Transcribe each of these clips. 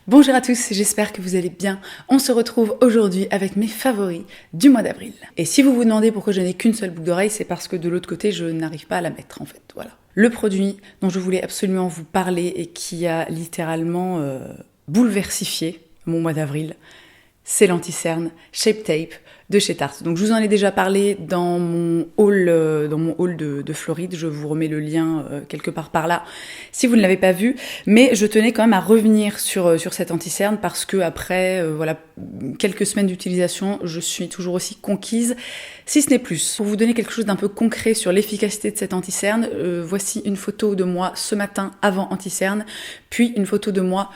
Bonjour à tous, j'espère que vous allez bien. On se retrouve aujourd'hui avec mes favoris du mois d'avril. Et si vous vous demandez pourquoi je n'ai qu'une seule boucle d'oreille, c'est parce que de l'autre côté, je n'arrive pas à la mettre en fait. Voilà. Le produit dont je voulais absolument vous parler et qui a littéralement bouleversifié mon mois d'avril, c'est l'anti-cerne Shape Tape de chez Tarte. Donc je vous en ai déjà parlé dans mon haul de Floride, je vous remets le lien quelque part par là si vous ne l'avez pas vu, mais je tenais quand même à revenir sur cet anti-cerne parce que après voilà, quelques semaines d'utilisation, je suis toujours aussi conquise, si ce n'est plus. Pour vous donner quelque chose d'un peu concret sur l'efficacité de cet anti-cerne, voici une photo de moi ce matin avant anti-cerne, puis une photo de moi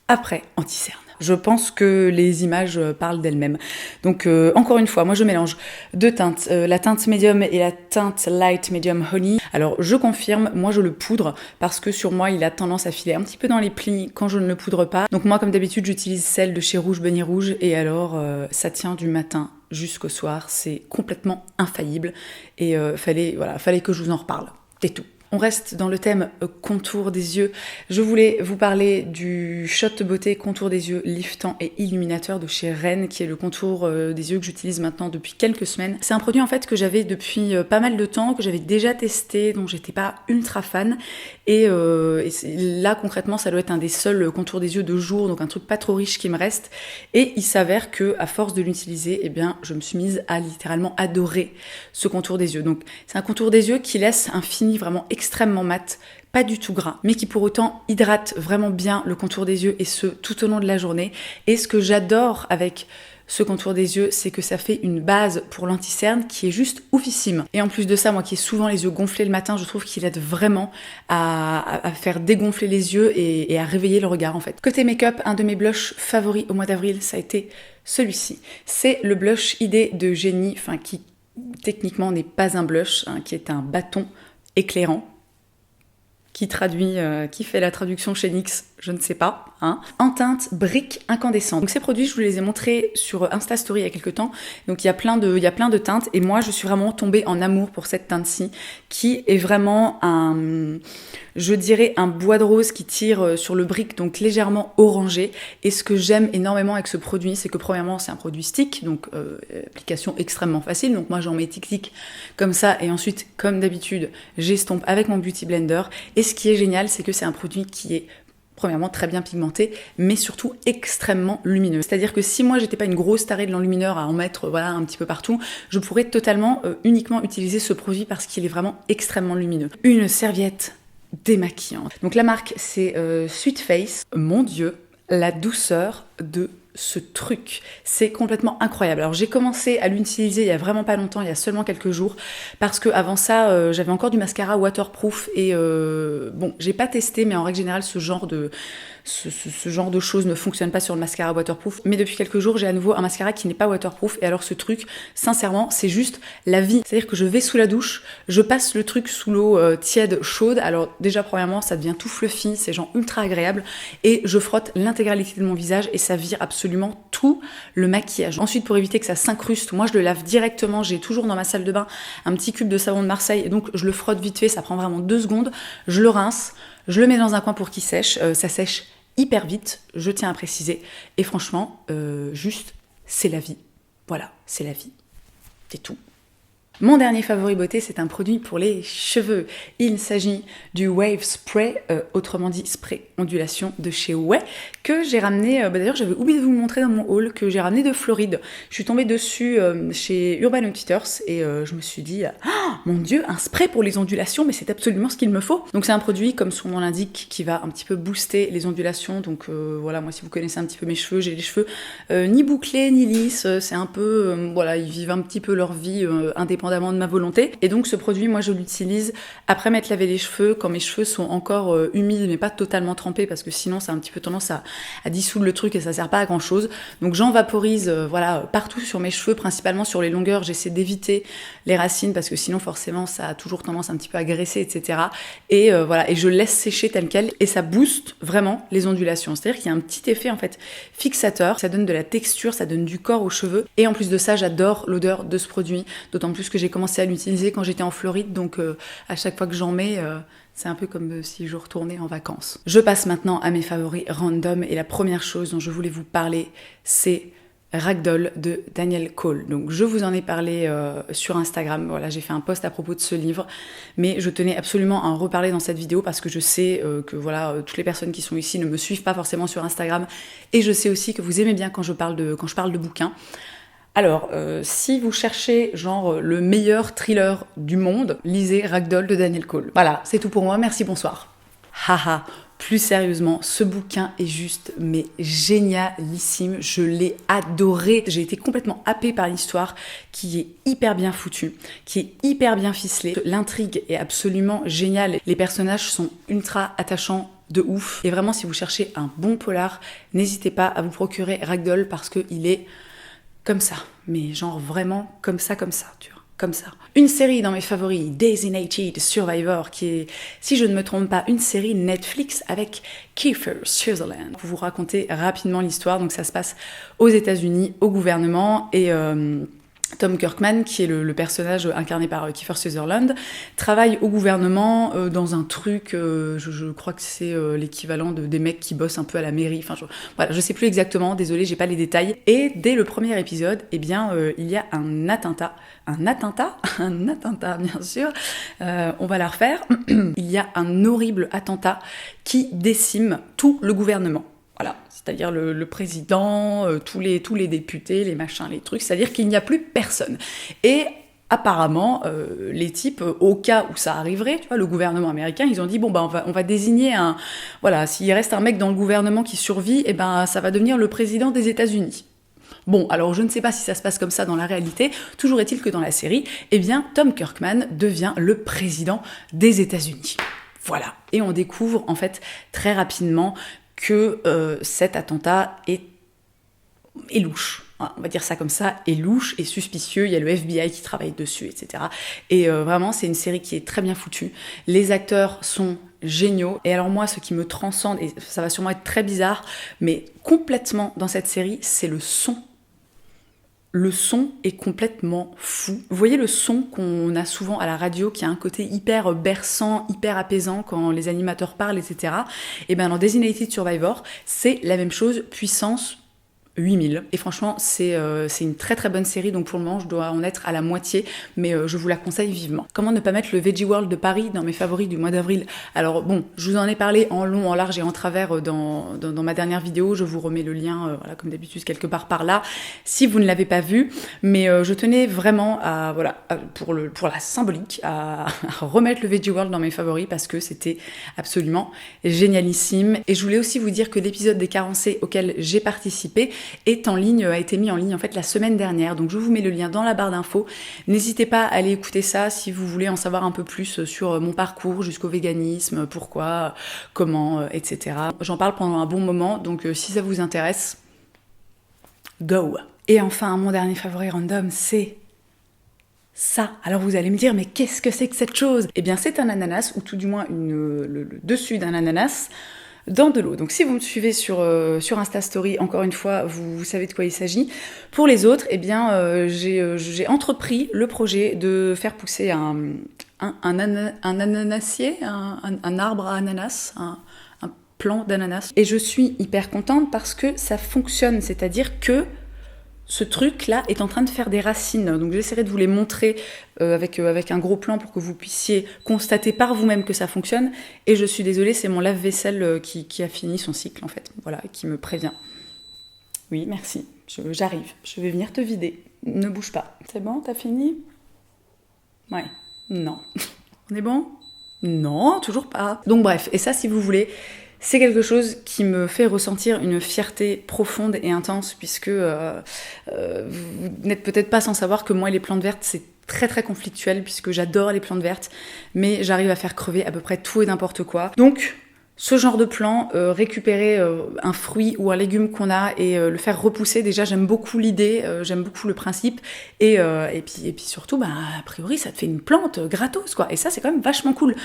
après anti-cerne. Je pense que les images parlent d'elles-mêmes. Donc encore une fois, moi je mélange deux teintes, la teinte médium et la teinte light medium honey. Alors je confirme, moi je le poudre parce que sur moi il a tendance à filer un petit peu dans les plis quand je ne le poudre pas. Donc moi comme d'habitude j'utilise celle de chez Rouge Beignet Rouge et alors ça tient du matin jusqu'au soir, c'est complètement infaillible et fallait que je vous en reparle. C'est tout. On reste dans le thème contour des yeux. Je voulais vous parler du Shot Beauté contour des yeux liftant et illuminateur de chez Rennes, qui est le contour des yeux que j'utilise maintenant depuis quelques semaines. C'est un produit en fait que j'avais depuis pas mal de temps, que j'avais déjà testé, dont j'étais pas ultra fan. Et là concrètement, ça doit être un des seuls contours des yeux de jour, donc un truc pas trop riche qui me reste. Et il s'avère que à force de l'utiliser, eh bien, je me suis mise à littéralement adorer ce contour des yeux. Donc c'est un contour des yeux qui laisse un fini vraiment extrêmement mat, pas du tout gras, mais qui pour autant hydrate vraiment bien le contour des yeux et ce tout au long de la journée. Et ce que j'adore avec ce contour des yeux, c'est que ça fait une base pour l'anti-cerne qui est juste oufissime. Et en plus de ça, moi qui ai souvent les yeux gonflés le matin, je trouve qu'il aide vraiment à faire dégonfler les yeux et à réveiller le regard en fait. Côté make-up, un de mes blushs favoris au mois d'avril, ça a été celui-ci. C'est le blush Idée de Génie, enfin qui techniquement n'est pas un blush, hein, qui est un bâton éclairant. Qui fait la traduction chez NYX, je ne sais pas, hein. En teinte brique incandescente. Donc ces produits, je vous les ai montrés sur Insta Story il y a quelques temps. Donc il y a plein de teintes et moi je suis vraiment tombée en amour pour cette teinte-ci qui est vraiment un bois de rose qui tire sur le brique, donc légèrement orangé. Et ce que j'aime énormément avec ce produit, c'est que premièrement c'est un produit stick, donc application extrêmement facile. Donc moi j'en mets tic-tic comme ça et ensuite comme d'habitude j'estompe avec mon Beauty Blender. Et ce qui est génial, c'est que c'est un produit qui est premièrement très bien pigmenté, mais surtout extrêmement lumineux. C'est-à-dire que si moi j'étais pas une grosse tarée de l'enlumineur à en mettre voilà un petit peu partout, je pourrais totalement uniquement utiliser ce produit parce qu'il est vraiment extrêmement lumineux. Une serviette démaquillante. Donc la marque c'est Sweet Face. Mon Dieu, la douceur de ce truc, c'est complètement incroyable. Alors j'ai commencé à l'utiliser il y a vraiment pas longtemps, il y a seulement quelques jours, parce que avant ça j'avais encore du mascara waterproof et bon j'ai pas testé, mais en règle générale ce genre de choses ne fonctionne pas sur le mascara waterproof, mais depuis quelques jours j'ai à nouveau un mascara qui n'est pas waterproof et alors ce truc sincèrement c'est juste la vie. C'est-à-dire que je vais sous la douche, je passe le truc sous l'eau tiède chaude, alors déjà premièrement ça devient tout fluffy, c'est genre ultra agréable et je frotte l'intégralité de mon visage et ça vire absolument tout le maquillage. Ensuite pour éviter que ça s'incruste, moi je le lave directement, j'ai toujours dans ma salle de bain un petit cube de savon de Marseille et donc je le frotte vite fait, ça prend vraiment 2 secondes, je le rince, je le mets dans un coin pour qu'il sèche, ça sèche hyper vite, je tiens à préciser, et franchement, juste, c'est la vie. Voilà, c'est la vie. C'est tout. Mon dernier favori beauté, c'est un produit pour les cheveux. Il s'agit du Wave Spray, autrement dit spray ondulation de chez Ouai, que j'ai ramené, d'ailleurs j'avais oublié de vous le montrer dans mon haul, que j'ai ramené de Floride. Je suis tombée dessus chez Urban Outfitters et je me suis dit, ah, mon Dieu, un spray pour les ondulations, mais c'est absolument ce qu'il me faut. Donc c'est un produit, comme son nom l'indique, qui va un petit peu booster les ondulations. Donc voilà, moi si vous connaissez un petit peu mes cheveux, j'ai les cheveux ni bouclés ni lisses, c'est un peu, voilà, ils vivent un petit peu leur vie indépendamment de ma volonté. Et donc ce produit, moi je l'utilise après m'être lavé les cheveux, quand mes cheveux sont encore humides mais pas totalement trempés parce que sinon ça a un petit peu tendance à dissoudre le truc et ça sert pas à grand chose. Donc j'en vaporise voilà partout sur mes cheveux, principalement sur les longueurs. J'essaie d'éviter les racines parce que sinon forcément ça a toujours tendance un petit peu à graisser, etc. Et voilà, et je laisse sécher tel quel et ça booste vraiment les ondulations. C'est-à-dire qu'il y a un petit effet en fait fixateur, ça donne de la texture, ça donne du corps aux cheveux. Et en plus de ça, j'adore l'odeur de ce produit, d'autant plus que j'ai commencé à l'utiliser quand j'étais en Floride, donc à chaque fois que j'en mets, C'est un peu comme si je retournais en vacances. Je passe maintenant à mes favoris random et la première chose dont je voulais vous parler, c'est Ragdoll de Daniel Cole. Donc je vous en ai parlé sur Instagram, voilà, j'ai fait un post à propos de ce livre, mais je tenais absolument à en reparler dans cette vidéo parce que je sais que voilà, toutes les personnes qui sont ici ne me suivent pas forcément sur Instagram et je sais aussi que vous aimez bien quand je parle de bouquins. Alors, si vous cherchez genre le meilleur thriller du monde, lisez Ragdoll de Daniel Cole. Voilà, c'est tout pour moi, merci, bonsoir. Haha, plus sérieusement, ce bouquin est juste, mais génialissime, je l'ai adoré. J'ai été complètement happée par l'histoire qui est hyper bien foutue, qui est hyper bien ficelée. L'intrigue est absolument géniale, les personnages sont ultra attachants, de ouf. Et vraiment, si vous cherchez un bon polar, n'hésitez pas à vous procurer Ragdoll parce qu'il est comme ça, mais genre vraiment comme ça, tu vois, comme ça. Une série dans mes favoris, Designated Survivor, qui est, si je ne me trompe pas, une série Netflix avec Kiefer Sutherland. Pour vous raconter rapidement l'histoire, donc ça se passe aux États-Unis, au gouvernement, et Tom Kirkman, qui est le personnage incarné par Kiefer Sutherland, travaille au gouvernement dans un truc, je crois que c'est l'équivalent des mecs qui bossent un peu à la mairie, enfin voilà, je sais plus exactement, désolée, j'ai pas les détails. Et dès le premier épisode, eh bien, il y a un attentat bien sûr, on va la refaire, il y a un horrible attentat qui décime tout le gouvernement. Voilà, c'est-à-dire le président, tous les députés, les machins, les trucs, c'est-à-dire qu'il n'y a plus personne. Et apparemment, les types, au cas où ça arriverait, tu vois, le gouvernement américain, ils ont dit, bon, bah, on va désigner un... Voilà, s'il reste un mec dans le gouvernement qui survit, eh ben, ça va devenir le président des États-Unis. Bon, alors je ne sais pas si ça se passe comme ça dans la réalité, toujours est-il que dans la série, eh bien, Tom Kirkman devient le président des États-Unis. Voilà. Et on découvre, en fait, très rapidement que cet attentat est louche. On va dire ça comme ça, est louche et suspicieux. Il y a le FBI qui travaille dessus, etc. Et vraiment, c'est une série qui est très bien foutue. Les acteurs sont géniaux. Et alors moi, ce qui me transcende, et ça va sûrement être très bizarre, mais complètement dans cette série, c'est le son. Le son est complètement fou. Vous voyez le son qu'on a souvent à la radio, qui a un côté hyper berçant, hyper apaisant quand les animateurs parlent, etc. Et bien dans Designated Survivor, c'est la même chose, puissance 8000. Et franchement, c'est une très très bonne série, donc pour le moment, je dois en être à la moitié, mais je vous la conseille vivement. Comment ne pas mettre le Veggie World de Paris dans mes favoris du mois d'avril? Alors bon, je vous en ai parlé en long, en large et en travers dans ma dernière vidéo, je vous remets le lien, voilà, comme d'habitude, quelque part par là, si vous ne l'avez pas vu, mais je tenais vraiment à, voilà, pour la symbolique, à remettre le Veggie World dans mes favoris, parce que c'était absolument génialissime. Et je voulais aussi vous dire que l'épisode des carencés auquel j'ai participé a été mis en ligne en fait la semaine dernière, donc je vous mets le lien dans la barre d'infos. N'hésitez pas à aller écouter ça si vous voulez en savoir un peu plus sur mon parcours jusqu'au véganisme, pourquoi, comment, etc. J'en parle pendant un bon moment, donc si ça vous intéresse, go. Et enfin, mon dernier favori random, c'est ça. Alors vous allez me dire, mais qu'est-ce que c'est que cette chose? Eh bien c'est un ananas, ou tout du moins le dessus d'un ananas, dans de l'eau. Donc si vous me suivez sur Insta Story, encore une fois, vous savez de quoi il s'agit. Pour les autres, eh bien, j'ai entrepris le projet de faire pousser un ananassier, un arbre à ananas, un plant d'ananas. Et je suis hyper contente parce que ça fonctionne, c'est-à-dire que ce truc-là est en train de faire des racines. Donc j'essaierai de vous les montrer avec un gros plan pour que vous puissiez constater par vous-même que ça fonctionne. Et je suis désolée, c'est mon lave-vaisselle qui a fini son cycle en fait. Voilà, qui me prévient. Oui, merci. J'arrive. Je vais venir te vider. Ne bouge pas. C'est bon, t'as fini? Ouais. Non. On est bon? Non, toujours pas. Donc bref, et ça si vous voulez... C'est quelque chose qui me fait ressentir une fierté profonde et intense, puisque vous n'êtes peut-être pas sans savoir que moi, les plantes vertes, c'est très très conflictuel, puisque j'adore les plantes vertes, mais j'arrive à faire crever à peu près tout et n'importe quoi. Donc, ce genre de plan, récupérer un fruit ou un légume qu'on a et le faire repousser, déjà j'aime beaucoup l'idée, j'aime beaucoup le principe, et puis surtout, bah, a priori ça te fait une plante gratos quoi, et ça c'est quand même vachement cool.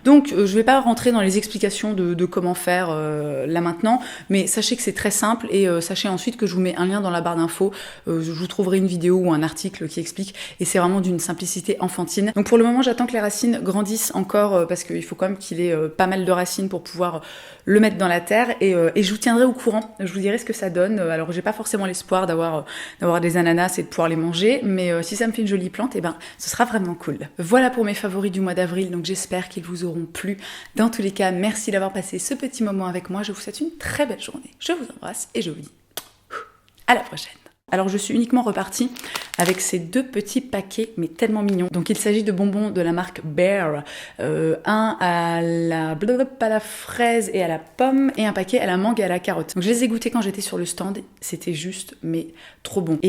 Donc je vais pas rentrer dans les explications de comment faire là maintenant, mais sachez que c'est très simple, et sachez ensuite que je vous mets un lien dans la barre d'infos, je vous trouverai une vidéo ou un article qui explique, et c'est vraiment d'une simplicité enfantine. Donc pour le moment j'attends que les racines grandissent encore, parce qu'il faut quand même qu'il ait pas mal de racines pour pouvoir le mettre dans la terre, et je vous tiendrai au courant, je vous dirai ce que ça donne. Alors j'ai pas forcément l'espoir d'avoir des ananas et de pouvoir les manger, mais si ça me fait une jolie plante, et ben ce sera vraiment cool. Voilà pour mes favoris du mois d'avril, donc j'espère qu'ils vous auront plu. Dans tous les cas, merci d'avoir passé ce petit moment avec moi, je vous souhaite une très belle journée, je vous embrasse et je vous dis à la prochaine. Alors je suis uniquement repartie avec ces 2 petits paquets, mais tellement mignons. Donc il s'agit de bonbons de la marque Bear, un à la fraise et à la pomme, et un paquet à la mangue et à la carotte. Donc je les ai goûtés quand j'étais sur le stand, c'était juste mais trop bon.